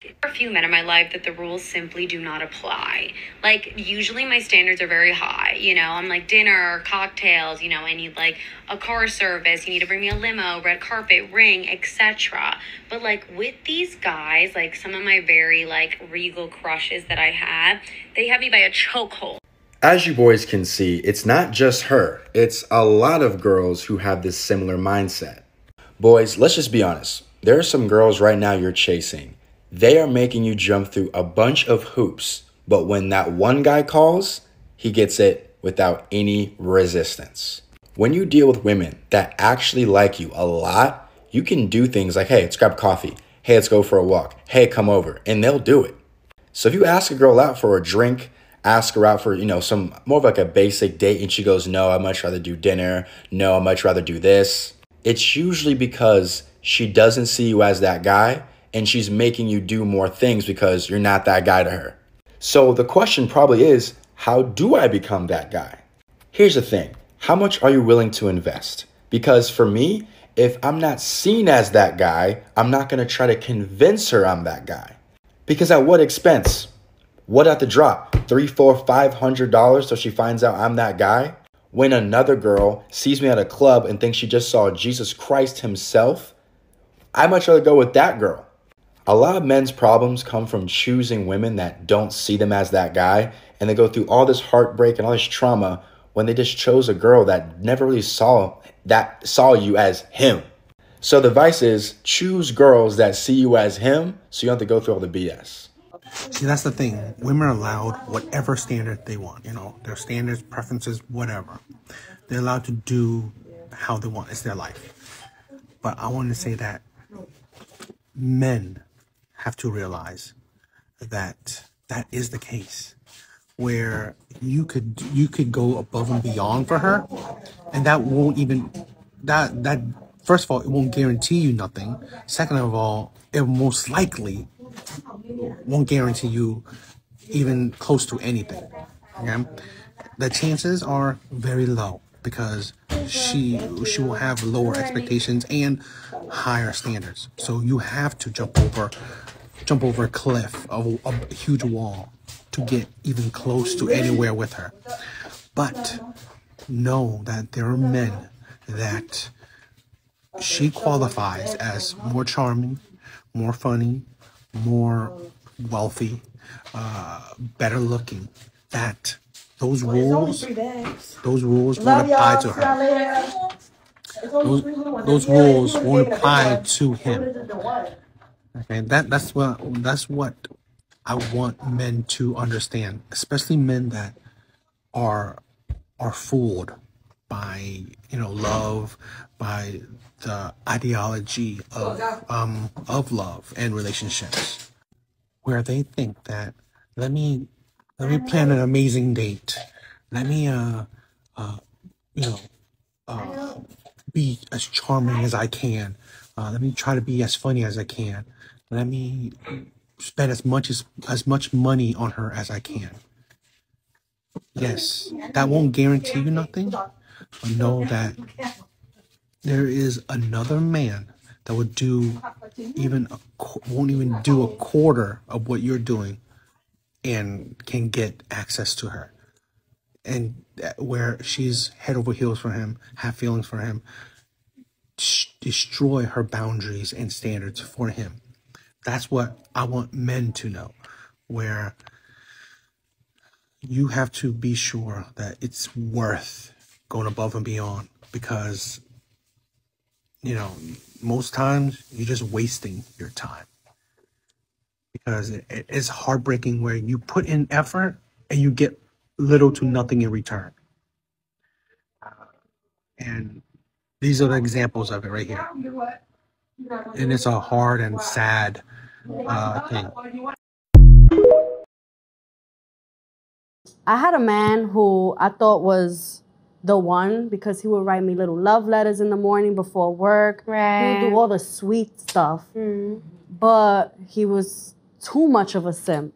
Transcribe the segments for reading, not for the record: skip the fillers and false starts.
There are a few men in my life that the rules simply do not apply. Like, usually my standards are very high. You know, I'm like dinner, cocktails, you know, I need like a car service, you need to bring me a limo, red carpet, ring, etc. But like with these guys, like some of my very like regal crushes that I have, they have me by a chokehold. As you boys can see, it's not just her. It's a lot of girls who have this similar mindset. Boys, let's just be honest. There are some girls right now you're chasing. They are making you jump through a bunch of hoops, but when that one guy calls, he gets it without any resistance. When you deal with women that actually like you a lot, you can do things like, hey, let's grab coffee. Hey, let's go for a walk. Hey, come over. And they'll do it. So if you ask a girl out for a drink, ask her out for, some more of like a basic date and she goes, no, I'd much rather do dinner. No, I'd much rather do this. It's usually because she doesn't see you as that guy and she's making you do more things because you're not that guy to her. So the question probably is, how do I become that guy? Here's the thing. How much are you willing to invest? Because for me, if I'm not seen as that guy, I'm not going to try to convince her I'm that guy. Because at what expense? What at the drop? $300, $400, $500 so she finds out I'm that guy? When another girl sees me at a club and thinks she just saw Jesus Christ himself, I'd much rather go with that girl. A lot of men's problems come from choosing women that don't see them as that guy, and they go through all this heartbreak and all this trauma when they just chose a girl that never really saw you as him. So the advice is choose girls that see you as him so you don't have to go through all the BS. See, that's the thing. Women are allowed whatever standard they want. Their standards, preferences, whatever. They're allowed to do how they want. It's their life. But I want to say that men have to realize that is the case, where you could go above and beyond for her, and that won't even that first of all, it won't guarantee you nothing. Second of all, it most likely won't guarantee you even close to anything. Okay? The chances are very low because she will have lower expectations and higher standards. So you have to jump over a cliff of a huge wall to get even close to anywhere with her. But know that there are men that she qualifies as more charming, more funny, more wealthy, better looking, that those rules won't apply to her. Those rules won't apply to him. Okay, that's what I want men to understand, especially men that are fooled by love, by the ideology of love and relationships, where they think that let me plan an amazing date, let me be as charming as I can, let me try to be as funny as I can, let me spend as much money on her as I can. Yes, that won't guarantee you nothing, but know that there is another man that would won't even do a quarter of what you're doing and can get access to her. And where she's head over heels for him, have feelings for him, destroy her boundaries and standards for him. That's what I want men to know, where you have to be sure that it's worth going above and beyond, because most times you're just wasting your time, because it's heartbreaking where you put in effort and you get little to nothing in return. And these are the examples of it right here. And it's a hard and sad thing. I had a man who I thought was the one because he would write me little love letters in the morning before work. Right. He would do all the sweet stuff. Mm. But he was too much of a simp,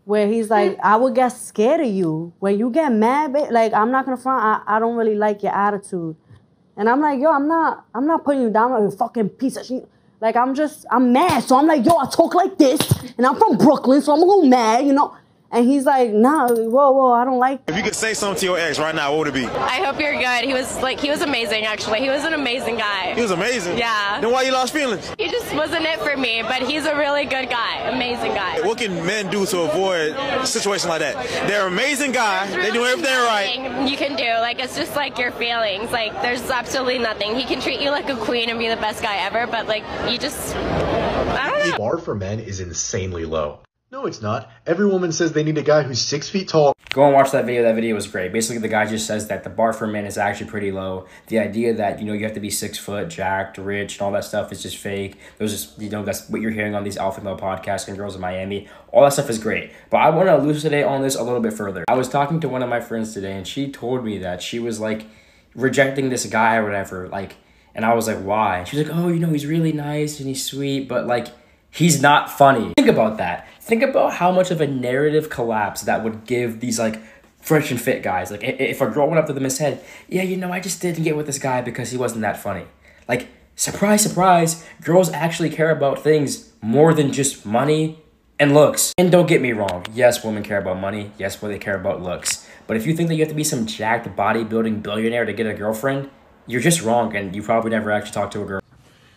where he's like, I would get scared of you. When you get mad, like, I'm not gonna front, I don't really like your attitude. And I'm like, yo, I'm not putting you down like a fucking piece of shit. Like, I'm mad. So I'm like, yo, I talk like this, and I'm from Brooklyn, so I'm a little mad, you know? And he's like, nah, whoa, I don't like that. If you could say something to your ex right now, what would it be? I hope you're good. He was amazing, actually. He was an amazing guy. He was amazing? Yeah. Then why you lost feelings? He just wasn't it for me, but he's a really good guy. Amazing guy. What can men do to avoid a situation like that? They're an amazing guy. They do everything right. You can do. Like, it's just like your feelings. Like, there's absolutely nothing. He can treat you like a queen and be the best guy ever, but like, you just, I don't know. The bar for men is insanely low. No, it's not. Every woman says they need a guy who's 6 feet tall. Go and watch that video. That video was great. Basically, the guy just says that the bar for men is actually pretty low. The idea that, you know, you have to be 6 foot, jacked, rich, and all that stuff is just fake. Those just, you know, that's what you're hearing on these alpha male podcasts and Girls in Miami. All that stuff is great. But I want to elucidate on this a little bit further. I was talking to one of my friends today, and she told me that she was, like, rejecting this guy or whatever. Like, and I was like, why? She was like, oh, you know, he's really nice and he's sweet, but, like, he's not funny. Think about that. Think about how much of a narrative collapse that would give these, like, fresh and fit guys. Like, if a girl went up to them and said, yeah, you know, I just didn't get with this guy because he wasn't that funny. Like, surprise, surprise, girls actually care about things more than just money and looks. And don't get me wrong. Yes, women care about money. Yes, they care about looks. But if you think that you have to be some jacked bodybuilding billionaire to get a girlfriend, you're just wrong, and you probably never actually talked to a girl.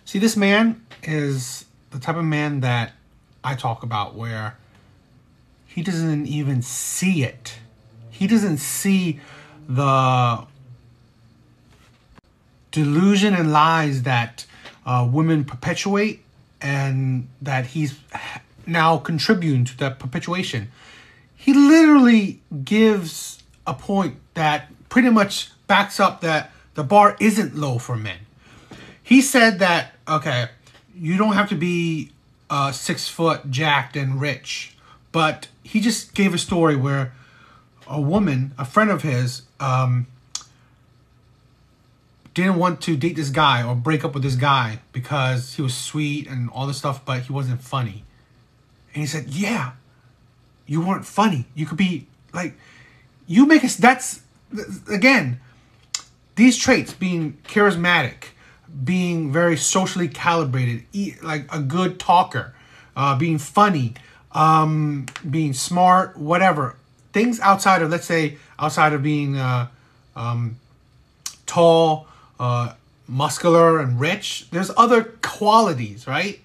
See, this man is the type of man that I talk about, where he doesn't even see it. He doesn't see the delusion and lies that women perpetuate, and that he's now contributing to that perpetuation. He literally gives a point that pretty much backs up that the bar isn't low for men. He said that, okay, you don't have to be 6 foot, jacked, and rich. But he just gave a story where a woman, a friend of his, didn't want to date this guy or break up with this guy because he was sweet and all this stuff, but he wasn't funny. And he said, yeah, you weren't funny. You could be like, you make us, that's, again, these traits, being charismatic, being very socially calibrated, like a good talker, being funny, being smart, whatever. Things outside of, let's say, outside of being tall, muscular, and rich, there's other qualities, right?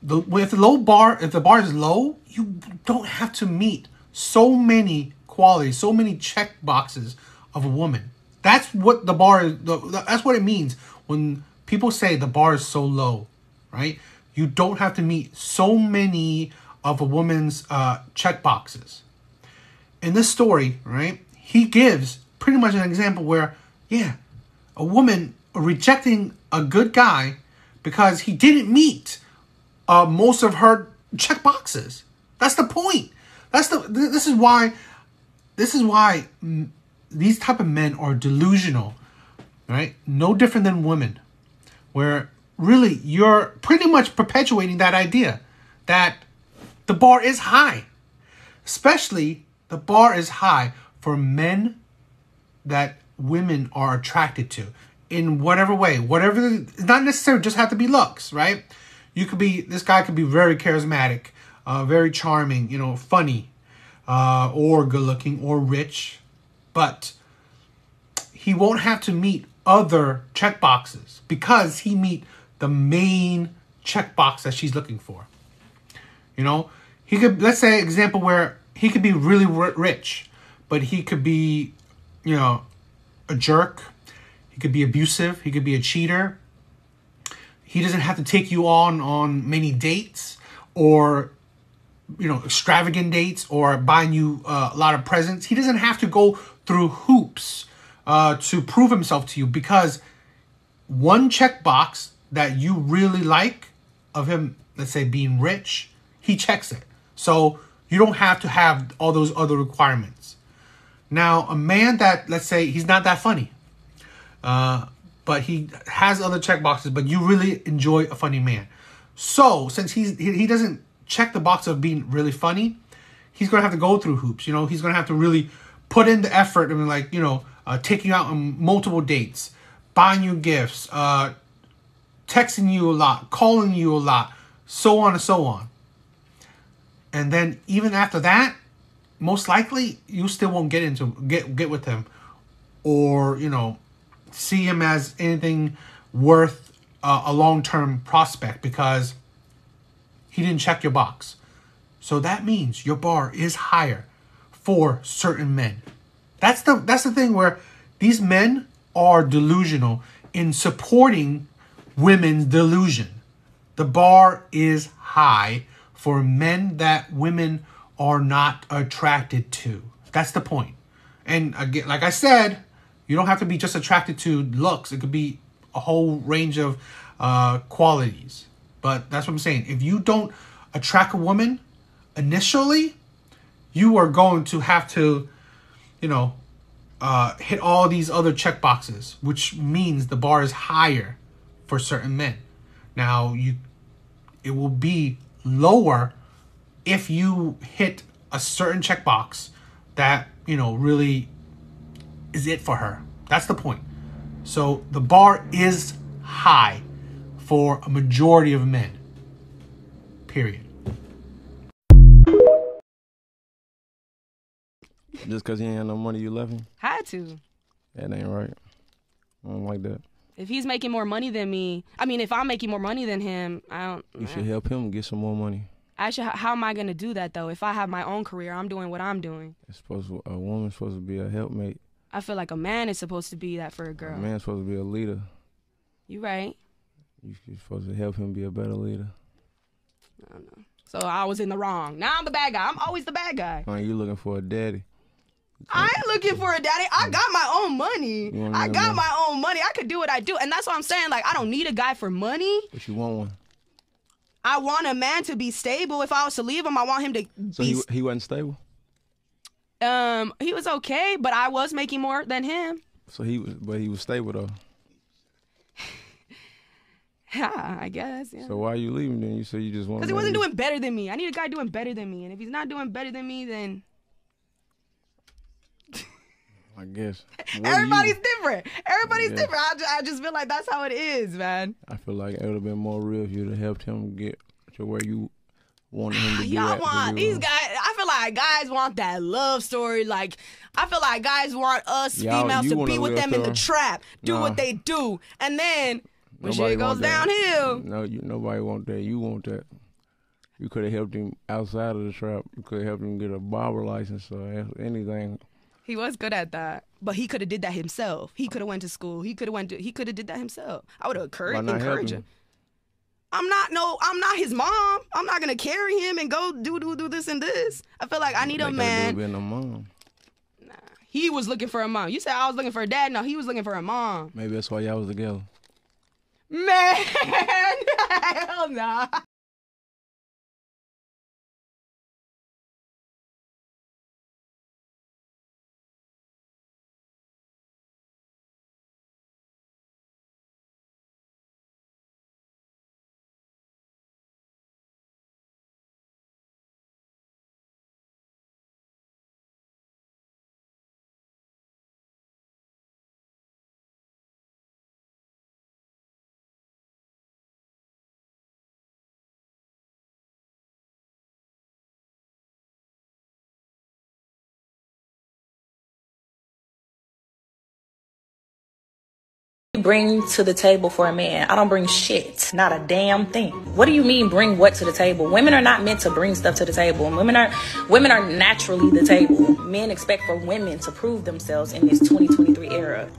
If the bar is low, you don't have to meet so many qualities, so many check boxes of a woman. That's what the bar is. That's what it means when people say the bar is so low, right? You don't have to meet so many of a woman's check boxes. In this story, right, he gives pretty much an example where, yeah, a woman rejecting a good guy because he didn't meet most of her check boxes. That's the point. This is why these type of men are delusional, right? No different than women, where really you're pretty much perpetuating that idea that the bar is high. Especially the bar is high for men that women are attracted to in whatever way, not necessarily just have to be looks, right? This guy could be very charismatic, very charming, you know, funny, or good looking or rich, but he won't have to meet other check boxes because he meet the main check box that she's looking for. You know, he could, let's say, example where he could be really rich, but he could be, you know, a jerk. He could be abusive. He could be a cheater. He doesn't have to take you on many dates, or, you know, extravagant dates, or buying you a lot of presents. He doesn't have to go through hoops to prove himself to you, because one checkbox that you really like of him, let's say being rich, he checks it. So you don't have to have all those other requirements. Now, a man that, let's say he's not that funny, but he has other checkboxes, but you really enjoy a funny man. So since he doesn't check the box of being really funny, he's going to have to go through hoops. You know, he's going to have to really put in the effort. I mean, like, you know, taking you out on multiple dates, buying you gifts, texting you a lot, calling you a lot, so on and so on. And then even after that, most likely you still won't get with him, or see him as anything worth a long-term prospect, because he didn't check your box. So that means your bar is higher for certain men. That's the thing, where these men are delusional in supporting women's delusion. The bar is high for men that women are not attracted to. That's the point. And again, like I said, you don't have to be just attracted to looks. It could be a whole range of qualities. But that's what I'm saying. If you don't attract a woman initially, you are going to have to, hit all these other check boxes, which means the bar is higher for certain men. Now, it will be lower if you hit a certain checkbox that, really is it for her. That's the point. So the bar is high for a majority of men. Period. Just because he ain't had no money, you left him? Had to. That ain't right. I don't like that. If he's making more money than me, if I'm making more money than him, You should help him get some more money. How am I going to do that, though? If I have my own career, I'm doing what I'm doing. A woman's supposed to be a helpmate. I feel like a man is supposed to be that for a girl. A man's supposed to be a leader. You right. You're supposed to help him be a better leader. I don't know. So I was in the wrong. Now I'm the bad guy. I'm always the bad guy. You looking for a daddy. I ain't looking for a daddy. I got my own money. I got my own money. I could do what I do. And that's what I'm saying. Like, I don't need a guy for money. But you want one. I want a man to be stable. If I was to leave him, I want him to be... So he wasn't stable? He was okay, but I was making more than him. So he was stable, though. Yeah, I guess, yeah. So why are you leaving then? You said you just want... Because he wasn't doing better than me. I need a guy doing better than me. And if he's not doing better than me, then... I guess. Everybody's different. Everybody's different. I just feel like that's how it is, man. I feel like it would have been more real if you'd have helped him get to where you wanted him to be. Y'all want these guys. I feel like guys want that love story. Like, I feel like guys want us females to be with them in the trap, do what they do, and then when shit goes downhill. No, nobody want that. You want that. You could have helped him outside of the trap. You could have helped him get a barber license or anything. He was good at that, but he could have did that himself. He could have went to school. He could have did that himself. I would have encouraged him. I'm not his mom. I'm not gonna carry him and go do this and this. I feel like I need a man. Been a mom. Nah, he was looking for a mom. You said I was looking for a dad. No, he was looking for a mom. Maybe that's why y'all was together. Man, hell nah. Bring to the table for a man? I don't bring shit, not a damn thing. What do you mean bring what to the table? Women are not meant to bring stuff to the table. Women are naturally the table. Men expect for women to prove themselves in this 2023 era.